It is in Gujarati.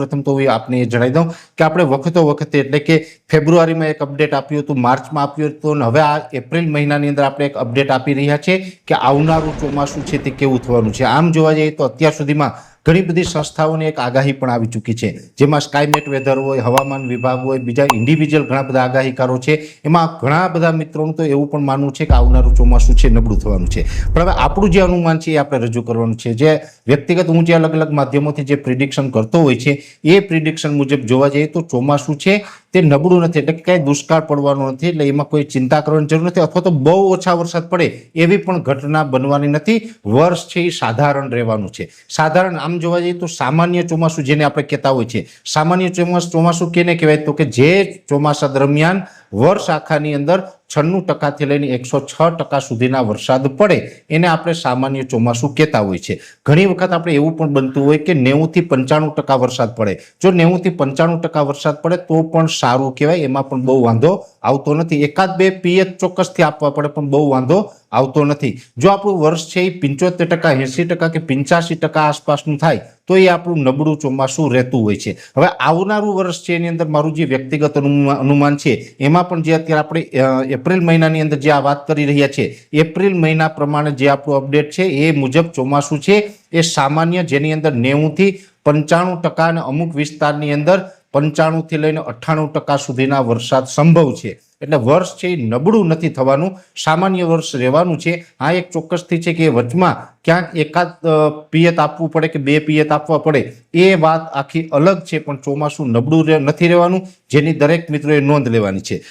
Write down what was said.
પ્રથમ તો આપને જણાવી દઉં કે આપણે વખતો વખતે એટલે કે ફેબ્રુઆરીમાં એક અપડેટ આપ્યું હતું, માર્ચમાં આપ્યું હતું અને હવે આ એપ્રિલ મહિનાની અંદર આપણે એક અપડેટ આપી રહ્યા છે કે આવનારું ચોમાસું છે તે કેવું થવાનું છે। આમ જોવા જઈએ તો અત્યાર સુધીમાં ઘણી બધી સંસ્થાઓની એક આગાહી પણ આવી ચૂકી છે, જેમાં સ્કાયમેટ વેધર હોય, હવામાન વિભાગ હોય, બીજા ઇન્ડિવિજ્યુઅલ ઘણા બધા આગાહીકારો છે। એમાં ઘણા બધા મિત્રોનું તો એવું પણ માનવું છે કે આવનારું ચોમાસું છે નબળું થવાનું છે। પણ હવે આપણું જે અનુમાન છે એ આપણે રજૂ કરવાનું છે। જે વ્યક્તિગત હું જે અલગ અલગ માધ્યમોથી જે પ્રિડિક્શન કરતો હોય છે એ પ્રિડિક્શન મુજબ જોવા જઈએ તો ચોમાસું છે તે નબળું નથી, એટલે કે કાંઈ દુષ્કાળ પડવાનો નથી, એટલે એમાં કોઈ ચિંતા કરવાની જરૂર નથી, અથવા તો બહુ ઓછા વરસાદ પડે એવી પણ ઘટના બનવાની નથી। વર્ષ છે એ સાધારણ રહેવાનું છે। સાધારણ આમ જોવા જઈએ તો સામાન્ય ચોમાસું જેને આપણે કહેતા હોય છે, સામાન્ય ચોમાસું કેને કહેવાય તો કે જે ચોમાસા દરમિયાન વર્ષ આખાની અંદર 96% થી લઈને 106% સુધીના વરસાદ પડે એને આપણે સામાન્ય ચોમાસું કહેતા હોય છે। ઘણી વખત આપણે એવું પણ બનતું હોય કે 90 થી 95% વરસાદ પડે। જો 90 થી 95% વરસાદ પડે તો પણ સારું કહેવાય, એમાં પણ બહુ વાંધો આવતો નથી। એકાદ બે પિયત ચોક્કસથી આપવા પડે પણ બહુ વાંધો આવતો નથી। જો આપણું વર્ષ છે એ 75%, 80% કે 85% આસપાસનું થાય તો એ આપણું નબળું ચોમાસું રહેતું હોય છે। હવે આવનારું વર્ષ છે એની અંદર મારું જે વ્યક્તિગત અનુમાન છે એમાં પણ જે અત્યારે આપણે એપ્રિલ મહિનાની અંદર જે આ વાત કરી રહ્યા છે, એપ્રિલ મહિના પ્રમાણે જે આપણું અપડેટ છે એ મુજબ ચોમાસું છે એ સામાન્ય, જેની અંદર 90 થી 95% અને અમુક વિસ્તારની અંદર 95 થી લઈને 98% સુધીના વરસાદ સંભવ છે। એટલે વર્ષ છે એ નબળું નથી થવાનું, સામાન્ય વર્ષ રહેવાનું છે। આ એક ચોક્કસથી છે કે વચમાં ક્યાંક એકાદ પિયત આપવું પડે કે બે પિયત આપવા પડે એ વાત આખી અલગ છે, પણ ચોમાસું નબળું નથી રહેવાનું, જેની દરેક મિત્રોએ નોંધ લેવાની છે।